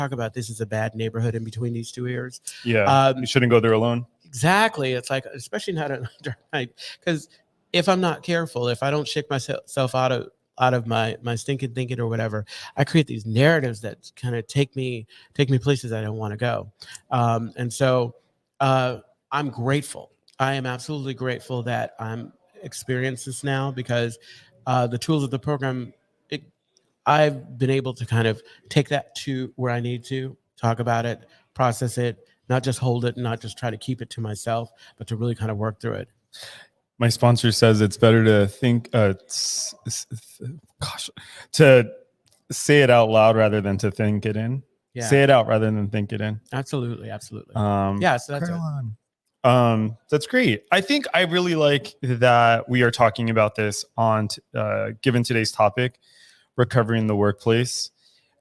talk about this is a bad neighborhood in between these two ears. Yeah, you shouldn't go there alone. Exactly. It's like, especially not at night, because if I'm not careful, if I don't shake myself out of my stinking thinking or whatever, I create these narratives that kind of take me places I don't want to go. And so uh, I'm grateful. I am absolutely grateful that I'm experiencing this now because the tools of the program, it, I've been able to kind of take that to where I need to talk about it, process it, not just hold it, not just try to keep it to myself, but to really kind of work through it. My sponsor says it's better to think, to say it out loud rather than to think it in. Yeah. Say it out rather than think it in. Absolutely. Absolutely. Yeah, so that's it. That's great. I think I really like that we are talking about this on given today's topic, recovery in the workplace.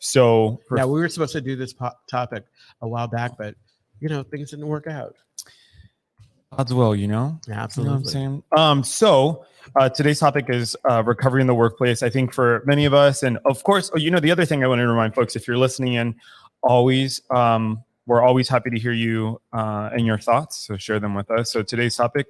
So now we were supposed to do this topic a while back, but things didn't work out. Odds will, Absolutely. You know what I'm saying? So today's topic is recovery in the workplace. I think for many of us, and of course, the other thing I want to remind folks, if you're listening in, always, we're always happy to hear you and your thoughts. So share them with us. So today's topic,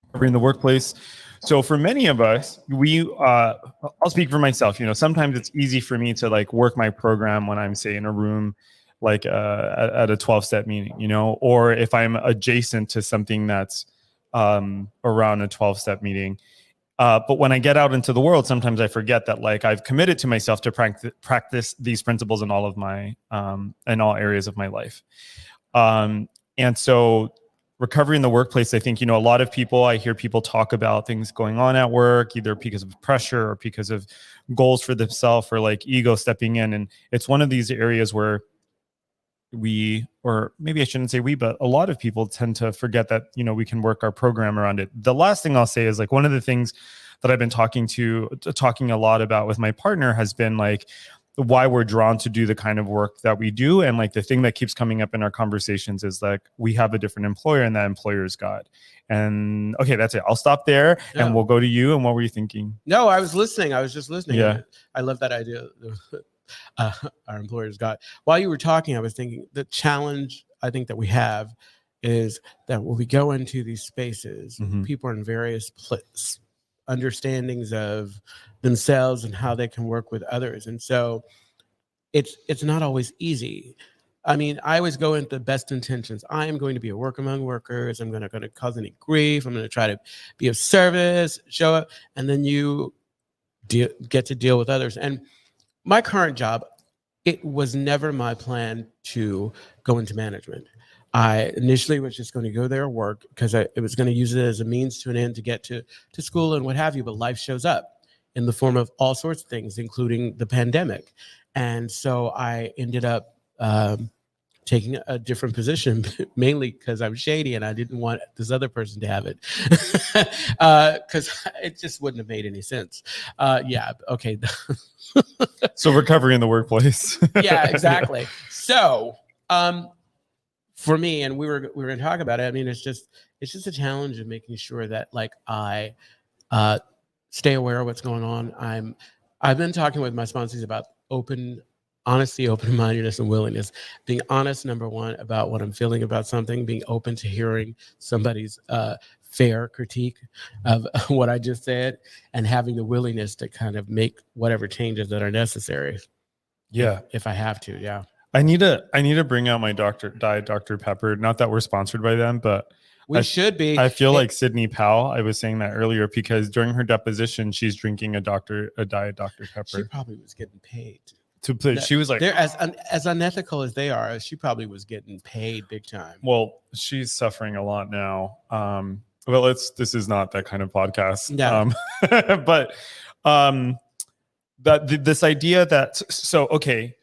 recovery in the workplace. So for many of us, I'll speak for myself. Sometimes it's easy for me to like work my program when I'm, say, in a room like at a 12-step meeting, or if I'm adjacent to something that's around a 12-step meeting. But when I get out into the world, sometimes I forget that like I've committed to myself to practice these principles in all of my in all areas of my life. And so recovery in the workplace, I think, a lot of people, I hear people talk about things going on at work, either because of pressure or because of goals for themselves or like ego stepping in. And it's one of these areas where or maybe I shouldn't say but a lot of people tend to forget that, we can work our program around it. The last thing I'll say is like one of the things that I've been talking a lot about with my partner has been like why we're drawn to do the kind of work that we do. And like the thing that keeps coming up in our conversations is like we have a different employer and that employer is God. And okay, that's it. I'll stop there and we'll go to you. And what were you thinking? No, I was listening. I was just listening. Yeah. I love that idea. Our employers got. While you were talking, I was thinking the challenge I think that we have is that when we go into these spaces, people are in various understandings of themselves and how they can work with others, and so it's not always easy. I mean, I always go into the best intentions. I am going to be a work among workers. I'm going to cause any grief. I'm going to try to be of service, show up, and then you get to deal with others. And my current job, it was never my plan to go into management. I initially was just going to go there, work, because it was going to use it as a means to an end to get to school and what have you. But life shows up in the form of all sorts of things, including the pandemic. And so I ended up taking a different position, mainly because I'm shady and I didn't want this other person to have it because it just wouldn't have made any sense. Yeah. Okay. So recovery in the workplace. Yeah, exactly. So for me, and we were going to talk about it. I mean, it's just a challenge of making sure that like I stay aware of what's going on. I've been talking with my sponsors about honesty, open-mindedness, and willingness. Being honest, number one, about what I'm feeling about something, being open to hearing somebody's fair critique of what I just said, and having the willingness to kind of make whatever changes that are necessary. Yeah. If I have to, yeah. I need to bring out my Diet Dr. Pepper. Not that we're sponsored by them, but we should be. I feel like Sidney Powell. I was saying that earlier because during her deposition, she's drinking a Diet Dr. Pepper. She probably was getting paid. She was like, they're as unethical as they are. She probably was getting paid big time. Well, she's suffering a lot now. Well, this is not that kind of podcast. No. But this idea that okay.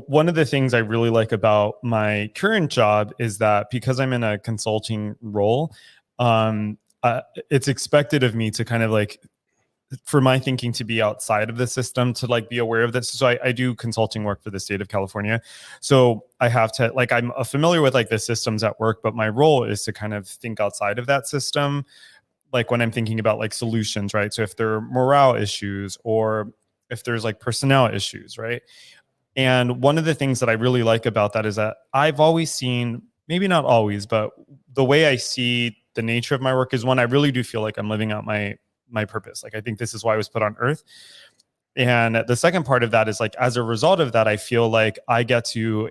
One of the things I really like about my current job is that because I'm in a consulting role, it's expected of me to kind of like, for my thinking to be outside of the system, to like be aware of this. So I do consulting work for the state of California. So I have to like, I'm familiar with like the systems at work, but my role is to kind of think outside of that system. Like when I'm thinking about like solutions, right? So if there are morale issues or if there's like personnel issues, right? And one of the things that I really like about that is that I've always seen, maybe not always, but the way I see the nature of my work is one, I really do feel like I'm living out my purpose. Like, I think this is why I was put on earth. And the second part of that is like, as a result of that, I feel like I get to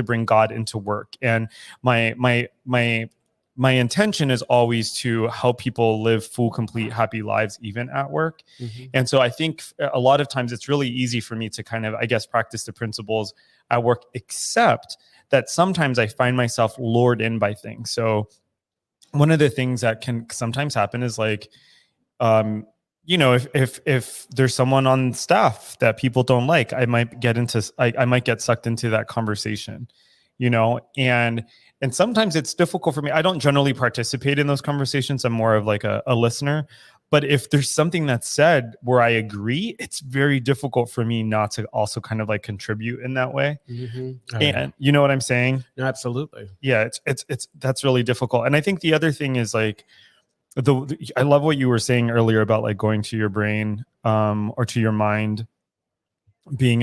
bring God into work. And my intention is always to help people live full, complete, happy lives, even at work. Mm-hmm. And so I think a lot of times it's really easy for me to kind of, I guess, practice the principles at work, except that sometimes I find myself lured in by things. So one of the things that can sometimes happen is like, if there's someone on staff that people don't like, I might get sucked into that conversation, and sometimes it's difficult for me. I don't generally participate in those conversations. I'm more of like a listener. But if there's something that's said where I agree, it's very difficult for me not to also kind of like contribute in that way. Mm-hmm. And you know what I'm saying? No, absolutely. Yeah, it's that's really difficult. And I think the other thing is like, I love what you were saying earlier about like going to your brain or to your mind being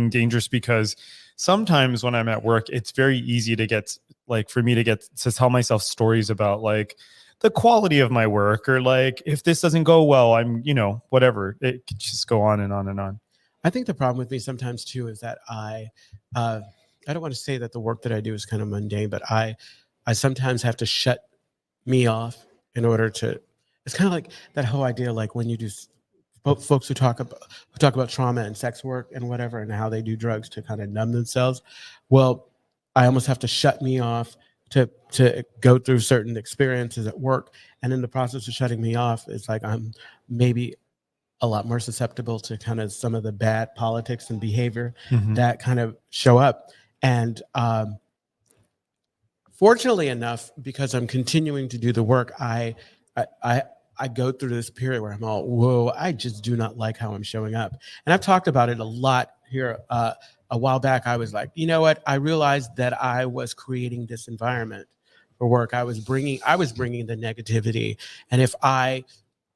dangerous, because sometimes when I'm at work, it's very easy for me to tell myself stories about like the quality of my work, or like if this doesn't go well, I'm whatever. It could just go on and on and on. I think the problem with me sometimes too is that I don't want to say that the work that I do is kind of mundane, but I sometimes have to shut me off in order to. It's kind of like that whole idea, like when you do folks who talk about trauma and sex work and whatever, and how they do drugs to kind of numb themselves. Well, I almost have to shut me off to go through certain experiences at work, and in the process of shutting me off, it's like I'm maybe a lot more susceptible to kind of some of the bad politics and behavior that kind of show up. And fortunately enough, because I'm continuing to do the work, I go through this period where I'm all, whoa, I just do not like how I'm showing up. And I've talked about it a lot here. A while back, I was like, you know what? I realized that I was creating this environment for work. I was bringing the negativity. And if I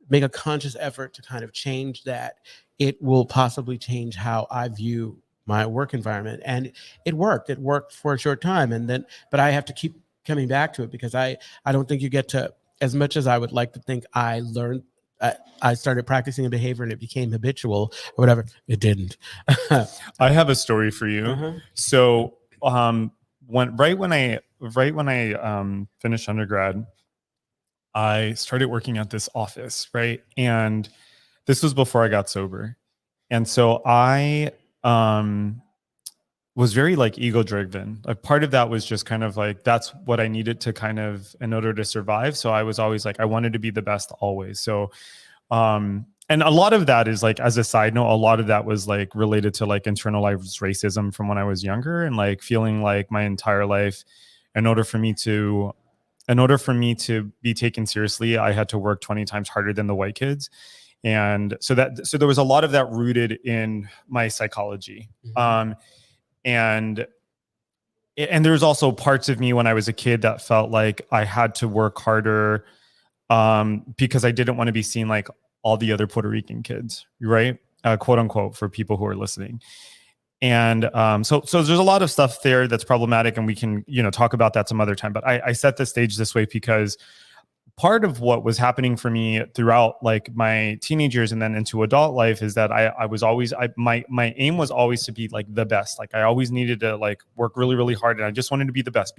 make a conscious effort to kind of change that, it will possibly change how I view my work environment. And it worked for a short time. But I have to keep coming back to it, because I don't think you get to, as much as I would like to think I learned, I started practicing a behavior and it became habitual or whatever. It didn't. I have a story for you. So when I finished undergrad, I started working at this office, right? And this was before I got sober. And so I was very like ego driven. Like part of that was just kind of like, that's what I needed to kind of, in order to survive. So I was always like, I wanted to be the best always. So, and a lot of that is like, as a side note, a lot of that was like related to like internalized racism from when I was younger, and like feeling like my entire life, in order for me to be taken seriously, I had to work 20 times harder than the white kids. And so there was a lot of that rooted in my psychology. And there's also parts of me when I was a kid that felt like I had to work harder because I didn't want to be seen like all the other Puerto Rican kids, right? Quote unquote, for people who are listening. And so there's a lot of stuff there that's problematic, and we can talk about that some other time. But I set the stage this way because part of what was happening for me throughout like my teenage years and then into adult life is that I was always my aim was always to be like the best. Like I always needed to like work really, really hard, and I just wanted to be the best.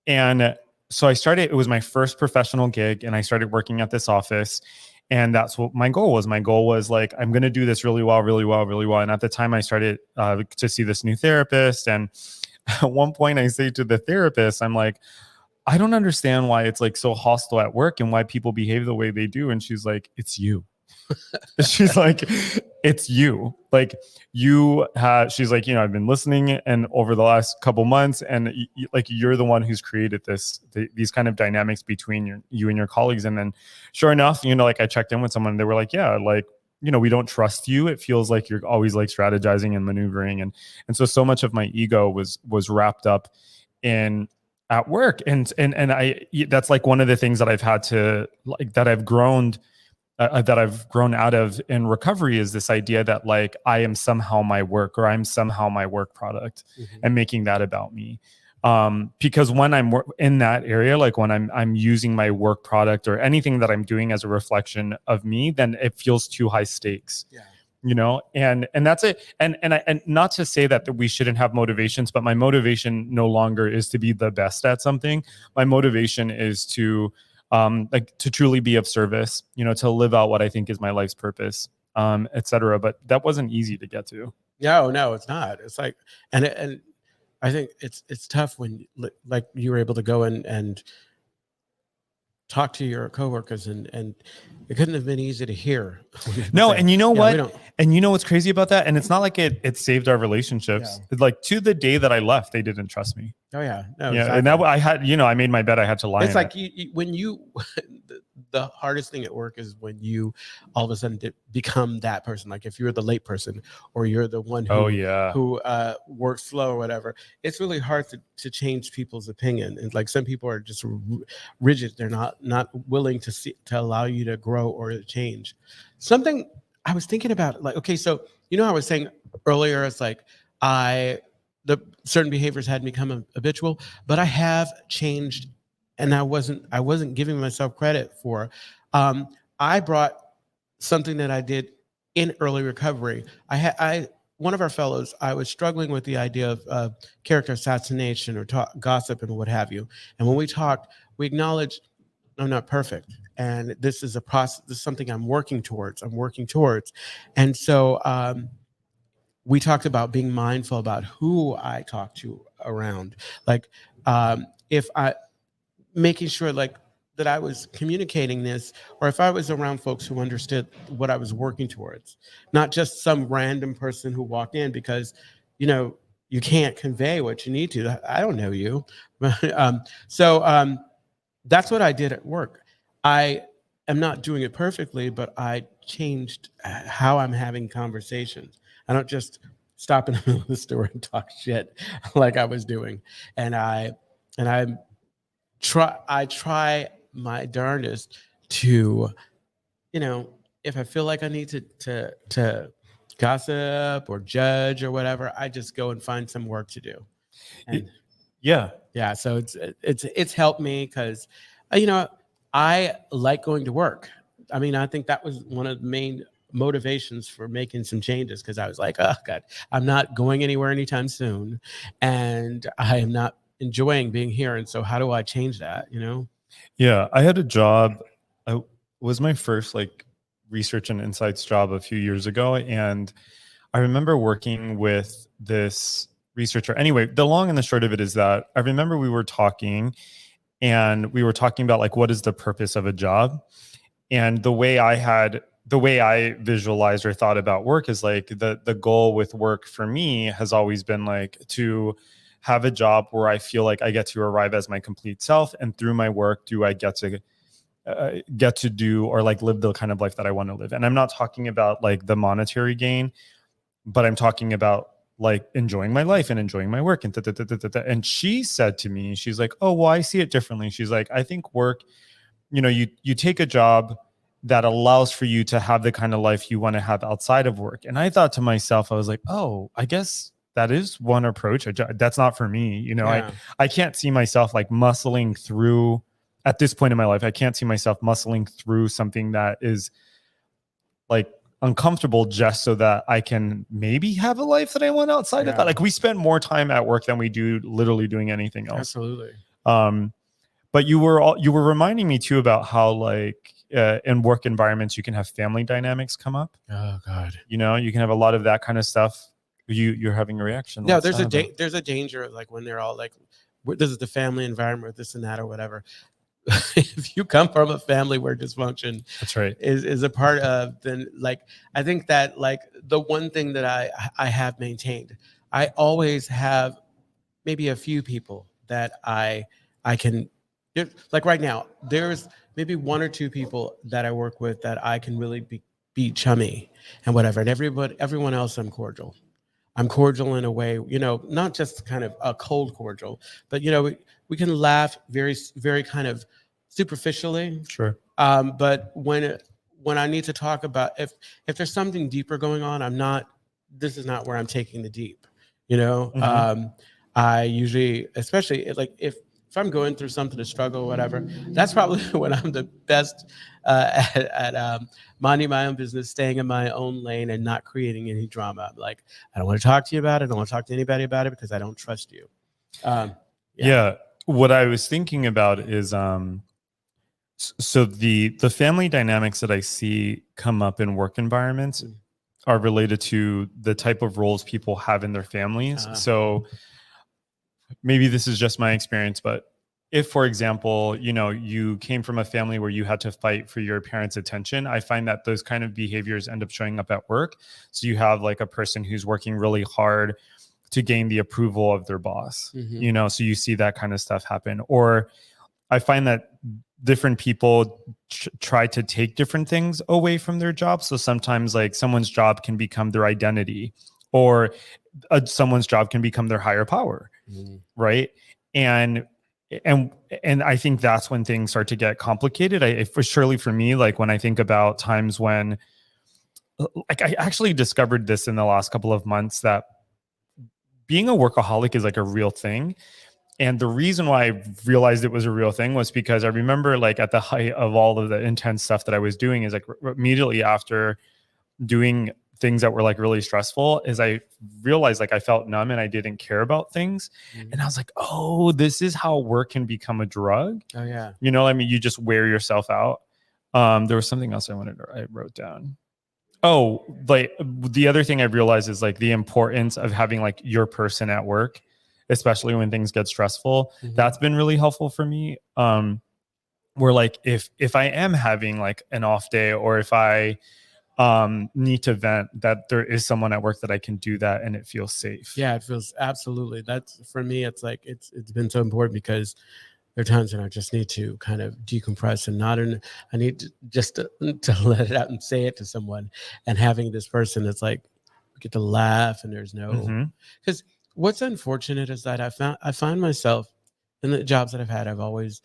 And so it was my first professional gig, and I started working at this office, and that's what my goal was. My goal was like, I'm going to do this really well. And at the time I started to see this new therapist. And at one point I say to the therapist, I'm like, I don't understand why it's like so hostile at work and why people behave the way they do. And she's like, it's you. She's like, it's you. Like she's like, I've been listening and over the last couple months, and like you're the one who's created these kind of dynamics between you and your colleagues. And then sure enough, like I checked in with someone, and they were like, yeah, like, we don't trust you. It feels like you're always like strategizing and maneuvering. And so much of my ego was wrapped up in at work. And that's like one of the things that I've had to like, that I've grown that I've grown out of in recovery is this idea that like I am somehow my work, or I'm somehow my work product, and making that about me. Because when I'm in that area, like when I'm using my work product or anything that I'm doing as a reflection of me, then it feels too high stakes. Yeah. You know, and that's it. And not to say that we shouldn't have motivations, but my motivation no longer is to be the best at something. My motivation is to like to truly be of service, you know, to live out what I think is my life's purpose, etc. But that wasn't easy to get to. No, it's not. It's like, and I think it's tough when like you were able to go in and talk to your coworkers, and it couldn't have been easy to hear. No, say, and you know yeah, what? And you know what's crazy about that? And it's not like it saved our relationships. Yeah. Like to the day that I left, they didn't trust me. Oh yeah, no, Yeah, exactly. and that I had, you know, I made my bed, I had to lie. It's in like it. when you the hardest thing at work is when you all of a sudden become that person. Like if you're the late person, or you're the one who who works slow or whatever. It's really hard to change people's opinion. And like some people are just rigid. They're not willing to allow you to grow or to change. Something I was thinking about, like, okay, so you know, I was saying earlier, it's like the certain behaviors had become habitual, but I have changed, and I wasn't giving myself credit for. I brought something that I did in early recovery. One of our fellows, I was struggling with the idea of character assassination or gossip and what have you. And when we talked, we acknowledged I'm not perfect, and this is a process. This is something I'm working towards. And so we talked about being mindful about who I talk to around, like if I making sure like that I was communicating this, or if I was around folks who understood what I was working towards, not just some random person who walked in, because you know you can't convey what you need to. I don't know you. So that's what I did at work. I am not doing it perfectly, but I changed how I'm having conversations. I don't just stop in the middle of the store and talk shit like I was doing. And I try my darndest to, you know, if I feel like I need to gossip or judge or whatever, I just go and find some work to do. And yeah, so it's helped me because, you know, I like going to work. I mean, I think that was one of the main motivations for making some changes, because I was like, oh God, I'm not going anywhere anytime soon, and I am not enjoying being here. And so, how do I change that? You know? Yeah, I had a job. I was my first like research and insights job a few years ago, and I remember working with this researcher. Anyway, the long and the short of it is that I remember we were talking about like what is the purpose of a job, and the way I visualized or thought about work is like the goal with work for me has always been like to have a job where I feel like I get to arrive as my complete self, and through my work do I get to do or like live the kind of life that I want to live. And I'm not talking about like the monetary gain, but I'm talking about like enjoying my life and enjoying my work. And and she said to me, she's like, oh, well, I see it differently. She's like, I think work, you know, you take a job that allows for you to have the kind of life you want to have outside of work. And I thought to myself, I was like, oh, I guess that is one approach. That's not for me. You know, Yeah. I can't see myself like muscling through at this point in my life. I can't see myself muscling through something that is like uncomfortable just so that I can maybe have a life that I want outside of that. Like we spend more time at work than we do literally doing anything else. Absolutely. But you were reminding me too about how like in work environments you can have family dynamics come up. Oh God. You know, you can have a lot of that kind of stuff. You're having a reaction. No, there's a danger like when they're all like, this is the family environment, this and that or whatever. If you come from a family where dysfunction that's right is a part of, then like I think that like the one thing that I have maintained, I always have maybe a few people that I can, like right now there's maybe one or two people that I work with that I can really be chummy and whatever, and everyone else I'm cordial in a way, you know, not just kind of a cold cordial, but you know, we can laugh very, very kind of superficially. Sure. But when I need to talk about, if there's something deeper going on, this is not where I'm taking the deep, you know? I usually, especially like if I'm going through something to struggle or whatever, that's probably when I'm the best at minding my own business, staying in my own lane and not creating any drama. I'm like, I don't want to talk to you about it. I don't want to talk to anybody about it because I don't trust you. Yeah. What I was thinking about is, so the family dynamics that I see come up in work environments are related to the type of roles people have in their families. So maybe this is just my experience, but if, for example, you know, you came from a family where you had to fight for your parents' attention, I find that those kind of behaviors end up showing up at work. So you have like a person who's working really hard to gain the approval of their boss, you know, so you see that kind of stuff happen. Or I find that different people try to take different things away from their job. So sometimes like someone's job can become their identity, or someone's job can become their higher power. Right. And I think that's when things start to get complicated. Surely for me, like when I think about times when, like, I actually discovered this in the last couple of months, that being a workaholic is like a real thing. And the reason why I realized it was a real thing was because I remember, like, at the height of all of the intense stuff that I was doing, is like immediately after doing things that were like really stressful, is I realized like I felt numb and I didn't care about things. And I was like, oh, this is how work can become a drug. Oh yeah. You know, I mean, you just wear yourself out. There was something else I wrote down. Oh, like the other thing I realized is like the importance of having like your person at work, especially when things get stressful. That's been really helpful for me. Where like if I am having like an off day, or if I need to vent, that there is someone at work that I can do that and it feels safe. Yeah, it feels absolutely. That's for me. It's like it's been so important because there are times when I just need to kind of decompress and not. I need to just to let it out and say it to someone. And having this person, it's like we get to laugh and there's no. Because what's unfortunate is that I find myself in the jobs that I've had, I've always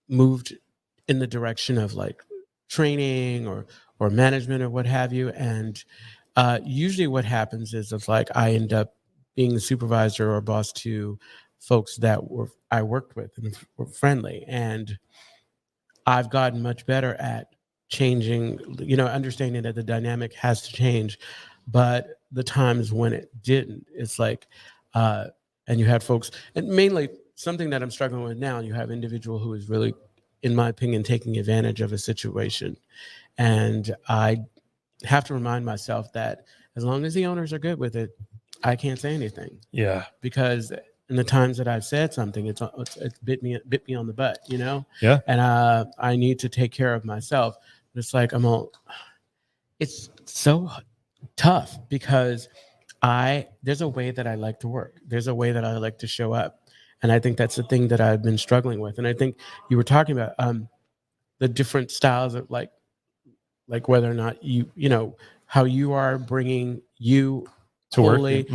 moved in the direction of like training or management or what have you. And usually what happens is it's like I end up being the supervisor or boss to folks that I worked with and were friendly. And I've gotten much better at changing, you know, understanding that the dynamic has to change. But the times when it didn't, it's like, and you had folks, and mainly something that I'm struggling with now, you have individual who is really, in my opinion, taking advantage of a situation. And I have to remind myself that as long as the owners are good with it, I can't say anything. Yeah. Because in the times that I've said something, it's bit me on the butt, you know? Yeah. And I need to take care of myself. It's like it's so tough because there's a way that I like to work. There's a way that I like to show up. And I think that's the thing that I've been struggling with. And I think you were talking about the different styles of like whether or not you know, how you are bringing you To work. fully,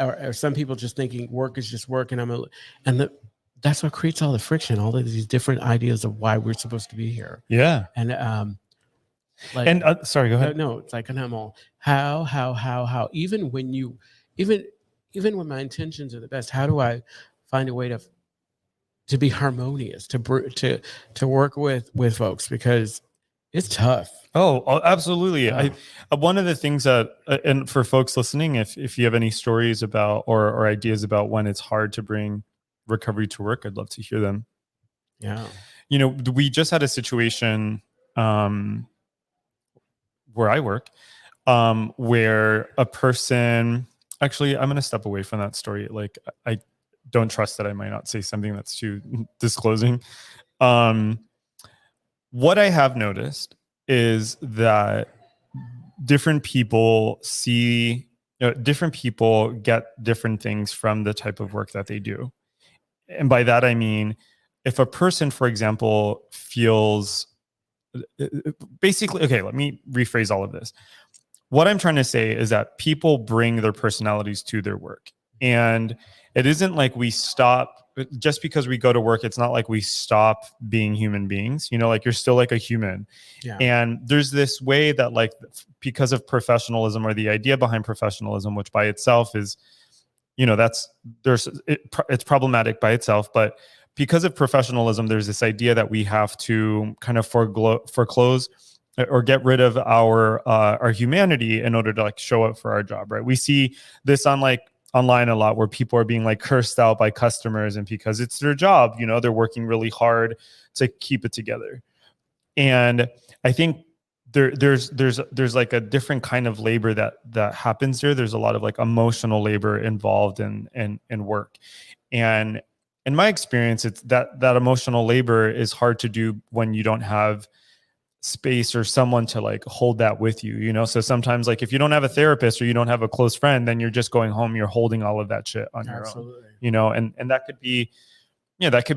or some people just thinking work is just work, and that's what creates all the friction, all of these different ideas of why we're supposed to be here. Yeah. And like, and sorry, go ahead. No, it's like, and I'm all how even when you even when my intentions are the best, how do I find a way to be harmonious, to work with folks, because it's tough. Oh, absolutely. Yeah. One of the things that, and for folks listening, if you have any stories about or ideas about when it's hard to bring recovery to work, I'd love to hear them. Yeah. You know, we just had a situation where I work, where a person, actually, I'm going to step away from that story. Like, I don't trust that I might not say something that's too disclosing. What I have noticed is that different people different people get different things from the type of work that they do. And by that, I mean, if a person, for example, feels basically, okay, let me rephrase all of this. What I'm trying to say is that people bring their personalities to their work. And it isn't like we stop just because we go to work. It's not like we stop being human beings, like you're still like a human. Yeah. And there's this way that like, because of professionalism, or the idea behind professionalism, which by itself is, it's problematic by itself, but because of professionalism, there's this idea that we have to kind of foreclose or get rid of our humanity in order to like show up for our job, right? We see this online a lot, where people are being like cursed out by customers, and because it's their job, they're working really hard to keep it together. And I think there's like a different kind of labor that happens there. There's a lot of like emotional labor involved in work. And in my experience, it's that emotional labor is hard to do when you don't have space or someone to like hold that with you, so sometimes like if you don't have a therapist or you don't have a close friend, then you're just going home, you're holding all of that shit on your own, and that could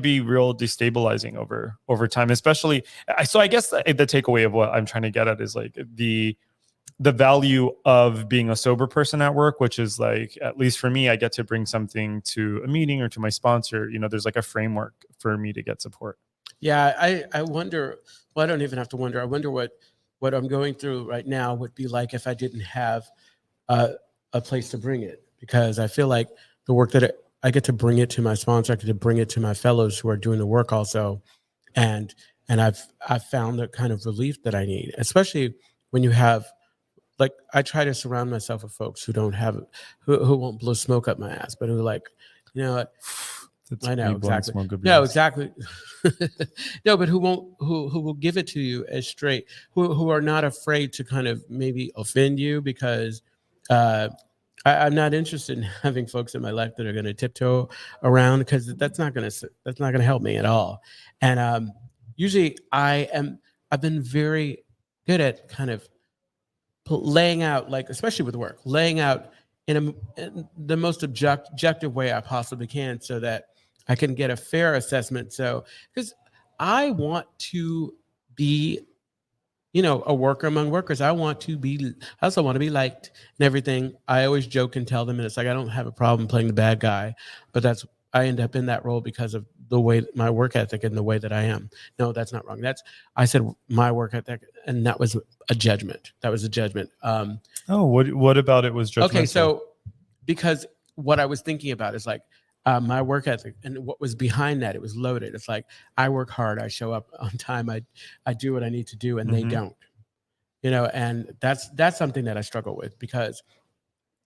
be real destabilizing over time, especially. So I guess the takeaway of what I'm trying to get at is like the value of being a sober person at work, which is like, at least for me, I get to bring something to a meeting or to my sponsor. There's like a framework for me to get support. Yeah, I wonder. Well, I don't even have to wonder. I wonder what I'm going through right now would be like if I didn't have a place to bring it, because I feel like the work that I get to bring it to my sponsor, I get to bring it to my fellows who are doing the work also, and I've found the kind of relief that I need, especially when you have, like, I try to surround myself with folks who don't have, who won't blow smoke up my ass, but who like, I know exactly. No, exactly. No, but who will give it to you as straight, who are not afraid to kind of maybe offend you, because I'm not interested in having folks in my life that are going to tiptoe around, because that's not going to help me at all. And usually I've been very good at kind of laying out, like, especially with work, laying out in the most objective way I possibly can, so that I can get a fair assessment. So, because I want to be, a worker among workers. I also want to be liked and everything. I always joke and tell them, and it's like, I don't have a problem playing the bad guy, but I end up in that role because of the way my work ethic and the way that I am. No, that's not wrong. I said my work ethic, and that was a judgment. That was a judgment. What about it was judgmental? Okay, so because what I was thinking about is like, my work ethic, and what was behind that, it was loaded. It's like, I work hard, I show up on time, I do what I need to do, and they don't. And that's something that I struggle with, because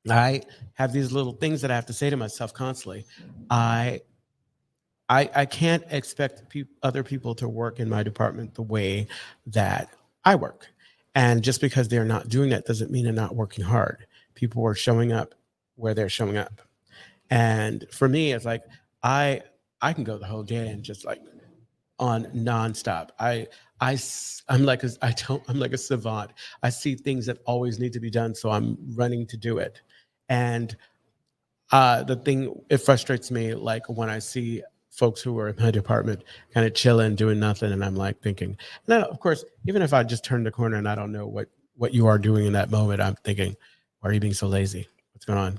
I have these little things that I have to say to myself constantly. I can't expect other people to work in my department the way that I work. And just because they're not doing that doesn't mean they're not working hard. People are showing up where they're showing up. And for me, it's like, I can go the whole day and just like on nonstop. I'm like a savant. I see things that always need to be done, so I'm running to do it. And it frustrates me, like when I see folks who are in my department kind of chilling, doing nothing, and I'm like thinking. And then, of course, even if I just turn the corner and I don't know what you are doing in that moment, I'm thinking, why are you being so lazy? What's going on?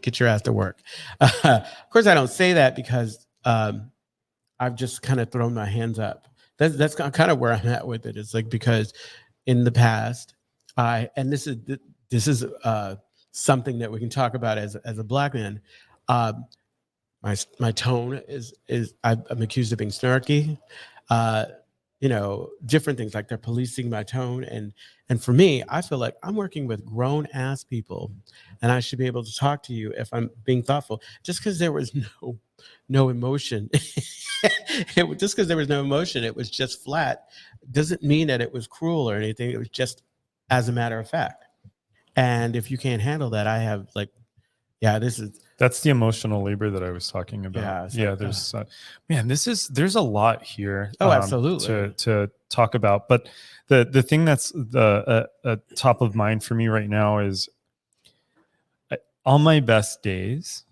Get your ass to work. Of course, I don't say that, because I've just kind of thrown my hands up. That's kind of where I'm at with it. It's like, because in the past, this is something that we can talk about as a Black man. My tone is I'm accused of being snarky. Different things, like they're policing my tone, and for me, I feel like I'm working with grown ass people, and I should be able to talk to you if I'm being thoughtful. Just because there was no emotion, just because there was no emotion, it was just flat, doesn't mean that it was cruel or anything. It was just as a matter of fact. And if you can't handle that, I have like, that's the emotional labor that I was talking about. There's there's a lot here. Absolutely. To talk about, but the thing that's the top of mind for me right now is, on my best days,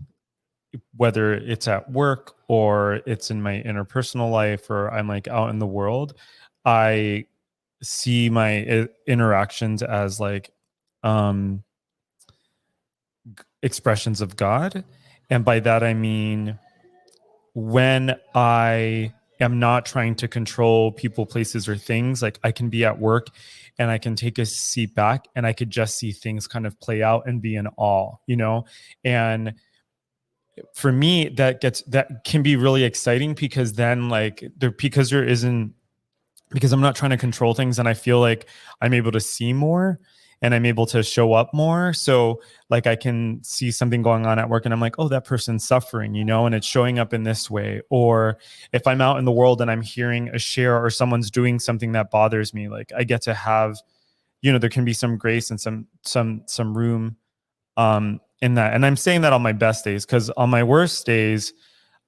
whether it's at work or it's in my interpersonal life or I'm like out in the world, I see my interactions as like expressions of God. And by that, I mean, when I am not trying to control people, places, or things, like I can be at work and I can take a seat back and I could just see things kind of play out and be in awe, and for me, that can be really exciting because then because I'm not trying to control things, and I feel like I'm able to see more and I'm able to show up more. So like I can see something going on at work and I'm like, oh, that person's suffering, and it's showing up in this way. Or if I'm out in the world and I'm hearing a share or someone's doing something that bothers me, like I get to have, there can be some grace and some room in that. And I'm saying that on my best days, because on my worst days,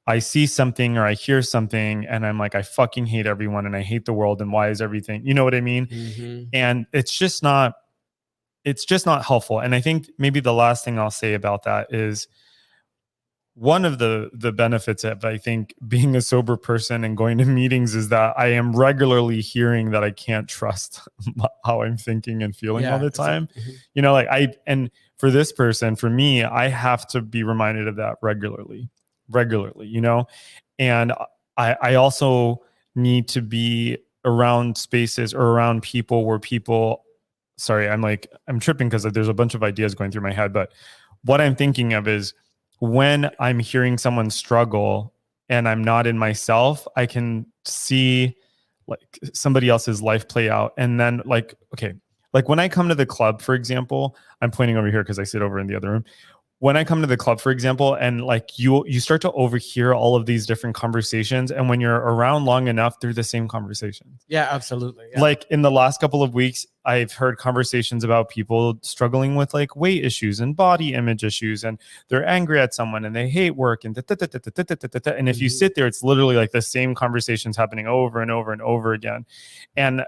I see something or I hear something and I'm like, I fucking hate everyone and I hate the world and why is everything, you know what I mean? Mm-hmm. And it's just not helpful. And I think maybe the last thing I'll say about that is one of the benefits of, I think, being a sober person and going to meetings is that I am regularly hearing that I can't trust how I'm thinking and feeling all the time. Mm-hmm. And for this person, for me, I have to be reminded of that regularly, and I also need to be around spaces or around people where people, sorry, I'm tripping because there's a bunch of ideas going through my head, but what I'm thinking of is when I'm hearing someone struggle and I'm not in myself, I can see like somebody else's life play out. And then like when I come to the club, for example, I'm pointing over here because I sit over in the other room. When I come to the club, for example, and like you start to overhear all of these different conversations. And when you're around long enough, they're the same conversations. Yeah, absolutely. Yeah. Like in the last couple of weeks, I've heard conversations about people struggling with like weight issues and body image issues, and they're angry at someone and they hate work and and if you sit there, it's literally like the same conversations happening over and over and over again. And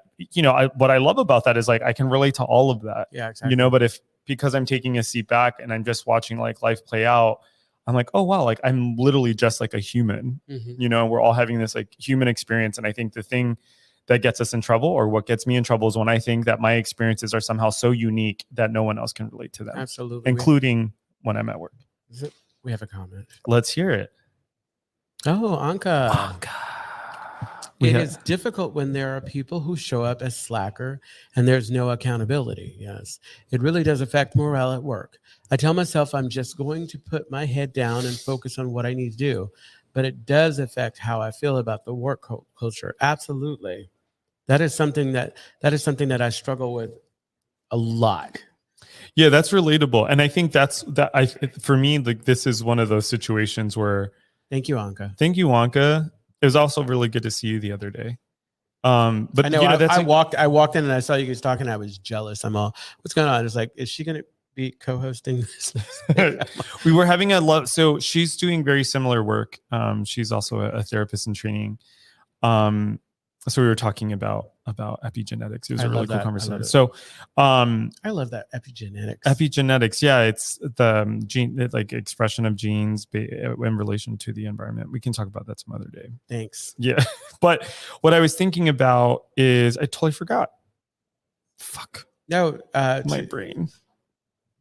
what I love about that is like I can relate to all of that. Yeah, exactly. But because I'm taking a seat back and I'm just watching like life play out, I'm like, oh wow, like I'm literally just like a human. Mm-hmm. We're all having this like human experience, and I think the thing that gets us in trouble, or what gets me in trouble, is when I think that my experiences are somehow so unique that no one else can relate to them. Absolutely. Including when I'm at work. We have a comment. Let's hear it. Oh, Anka. It is difficult when there are people who show up as slacker and there's no accountability. Yes, it really does affect morale at work. I tell myself I'm just going to put my head down and focus on what I need to do, but it does affect how I feel about the work culture. Absolutely. That is something that I struggle with a lot. Yeah, that's relatable. And I think for me, like this is one of those situations where Thank you, Anka. It was also really good to see you the other day. But I know I walked in and I saw you guys talking. I was jealous. I'm all, what's going on? It's like, is she going to be co-hosting this? We were having so she's doing very similar work. She's also a therapist in training. So we were talking about epigenetics. It was a really cool conversation. So I love that epigenetics. Yeah, it's the gene, like expression of genes in relation to the environment. We can talk about that some other day. Thanks. Yeah, but what I was thinking about is I totally forgot. Fuck. No, my brain.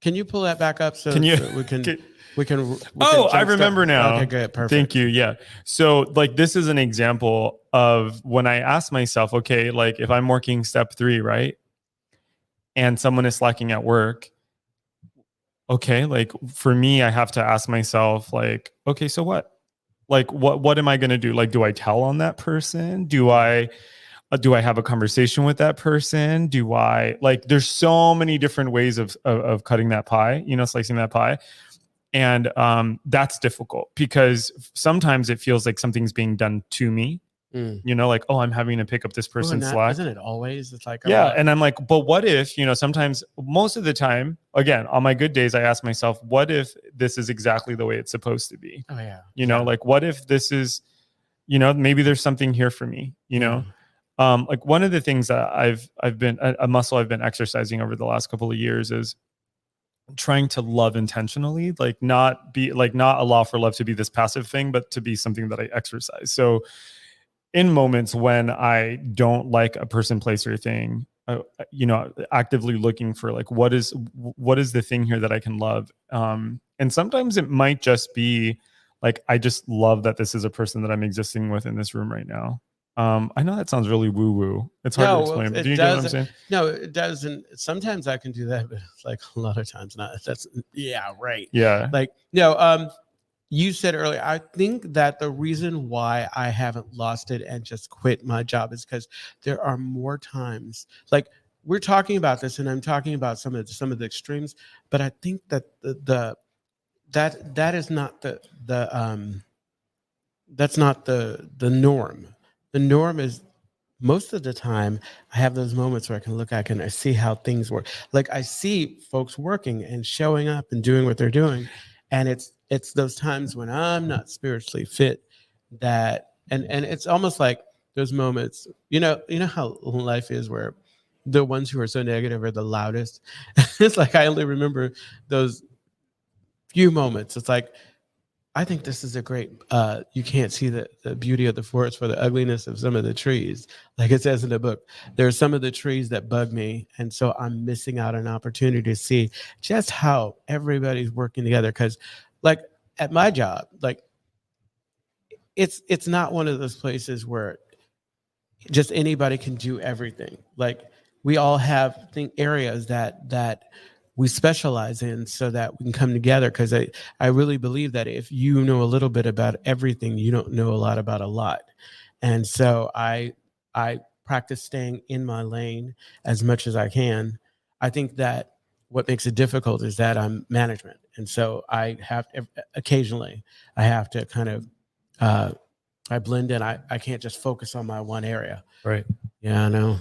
Can you pull that back up so we can? I remember now. Okay, good. Perfect. Thank you. Yeah. So like this is an example of when I ask myself, okay, like if I'm working step 3, right? And someone is slacking at work. Okay. Like for me, I have to ask myself like, okay, so what? Like, what am I going to do? Like, do I tell on that person? Do I have a conversation with that person? There's so many different ways of cutting that pie, slicing that pie. And that's difficult because sometimes it feels like something's being done to me, like, oh, I'm having to pick up this person's slack. Isn't it always? It's like, yeah. And I'm like, but what if, sometimes, most of the time, again, on my good days, I ask myself, what if this is exactly the way it's supposed to be? Oh, yeah. Like, what if this is, maybe there's something here for me, like one of the things that I've been a muscle I've been exercising over the last couple of years is trying to love intentionally, like not allow for love to be this passive thing, but to be something that I exercise. So in moments when I don't like a person, place, or thing, actively looking for like, what is the thing here that I can love? And sometimes it might just be like, I just love that this is a person that I'm existing with in this room right now. I know that sounds really woo woo. It's hard to explain, but do you get what I'm saying? No, it doesn't. Sometimes I can do that, but it's like a lot of times not. That's right. Yeah. Like, no, you said earlier, I think that the reason why I haven't lost it and just quit my job is because there are more times, like we're talking about this and I'm talking about some of the extremes, but I think that that is not that's not the norm. The norm is most of the time I have those moments where I can look back and I see how things work. Like I see folks working and showing up and doing what they're doing. And it's those times when I'm not spiritually fit that and it's almost like those moments, how life is where the ones who are so negative are the loudest. It's like I only remember those few moments. It's like I think this is a great, you can't see the beauty of the forest for the ugliness of some of the trees. Like it says in the book, there are some of the trees that bug me. And so I'm missing out on an opportunity to see just how everybody's working together. Cause like at my job, like it's not one of those places where just anybody can do everything. Like we all have areas that we specialize in so that we can come together. Because I really believe that if you know a little bit about everything, you don't know a lot about a lot. And so I practice staying in my lane as much as I can. I think that what makes it difficult is that I'm management. And so I have occasionally I have to kind of I blend in. I can't just focus on my one area. Right. Yeah, I know.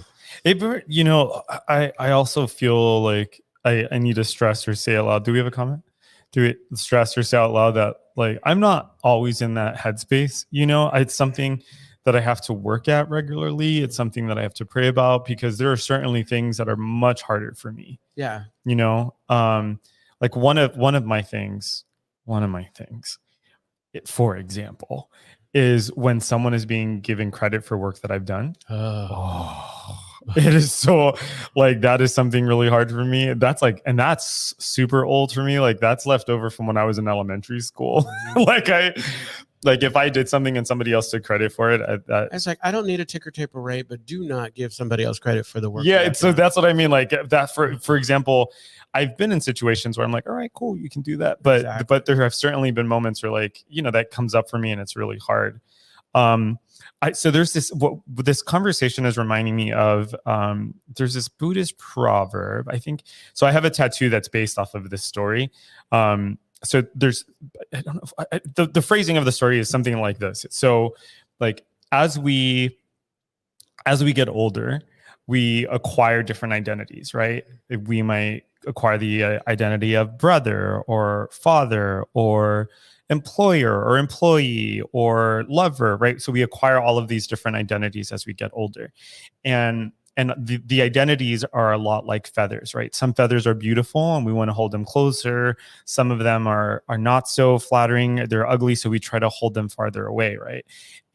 I also feel like I need to stress or say out loud. Do we have a comment? Do we stress or say out loud that like I'm not always in that headspace? It's something that I have to work at regularly. It's something that I have to pray about because there are certainly things that are much harder for me. Yeah. Like one of my things, for example, is when someone is being given credit for work that I've done. It is so like that is something really hard for me. That's super old for me. Like that's left over from when I was in elementary school. Like if I did something and somebody else took credit for it, it's like I don't need a ticker tape array, but do not give somebody else credit for the work. Yeah, so that's what I mean. Like that, for example, I've been in situations where I'm like, all right, cool, you can do that. But there have certainly been moments where like that comes up for me and it's really hard. So there's this conversation is reminding me of. There's this Buddhist proverb, I think. So I have a tattoo that's based off of this story. So there's, I don't know, the phrasing of the story is something like this. So like as we get older, we acquire different identities, right? We might acquire the identity of brother or father or employer or employee or lover, right? So we acquire all of these different identities as we get older. And the identities are a lot like feathers, right? Some feathers are beautiful and we want to hold them closer. Some of them are not so flattering. They're ugly, so we try to hold them farther away, right?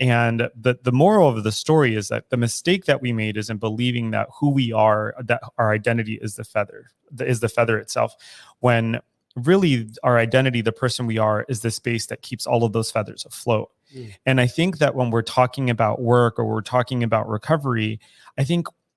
And the moral of the story is that the mistake that we made is in believing that who we are, that our identity is the feather itself, when really our identity, the person we are, is the space that keeps all of those feathers afloat. And I think that when we're talking about work or we're talking about recovery,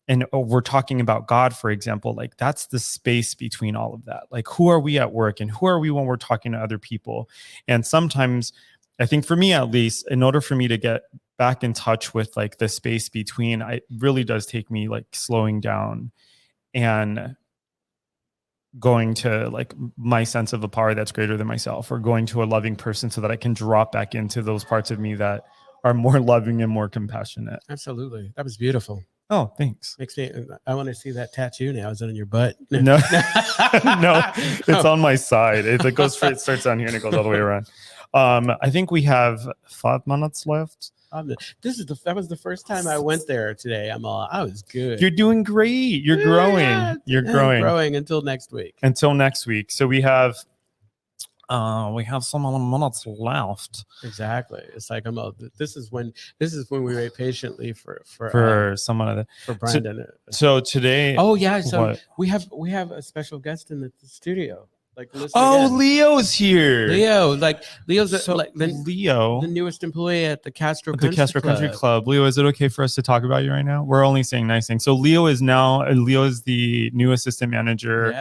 and we're talking about God, for example, like that's the space between all of that. Like who are we at work and who are we when we're talking to other people? And sometimes I think for me, at least, in order for me to get back in touch with like the space between, it really does take me like slowing down and going to like my sense of a power that's greater than myself, or going to a loving person so that I can drop back into those parts of me that are more loving and more compassionate. Absolutely. That was beautiful. Oh, thanks. I want to see that tattoo now. Is it on your butt? No, no, it's on my side. It starts down here and it goes all the way around. I think we have 5 minutes left. That was the first time I went there today. I was good. You're doing great. You're growing. You're growing. Growing until next week. So we have We have some minutes left. Exactly. It's like this is when we wait patiently for someone of the for Brandon. So today. Oh yeah. So what? we have a special guest in the studio. Like Oh, Leo's here. Leo's Leo, the newest employee at the Castro Country Club. Leo, is it okay for us to talk about you right now? We're only saying nice things. So Leo is the new assistant manager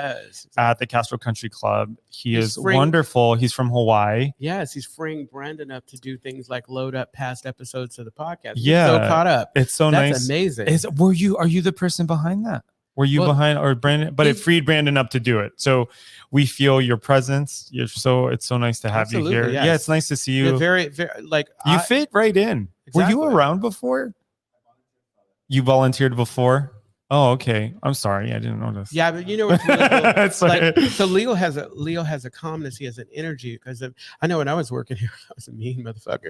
at the Castro Country Club. He's wonderful. He's from Hawaii. Yes, he's freeing Brandon up to do things like load up past episodes of the podcast. Yeah, so caught up. It's so nice. That's amazing. Are you the person behind that? Were you behind or Brandon? But it freed Brandon up to do it. So we feel your presence. It's so nice to have you here. Yes. Yeah, it's nice to see you. You're very you fit right in. Exactly. Were you around before? You volunteered before? Oh, okay. I'm sorry. I didn't notice. Yeah, but you know what's really cool? So Leo has a calmness. He has an energy because I know when I was working here, I was a mean motherfucker.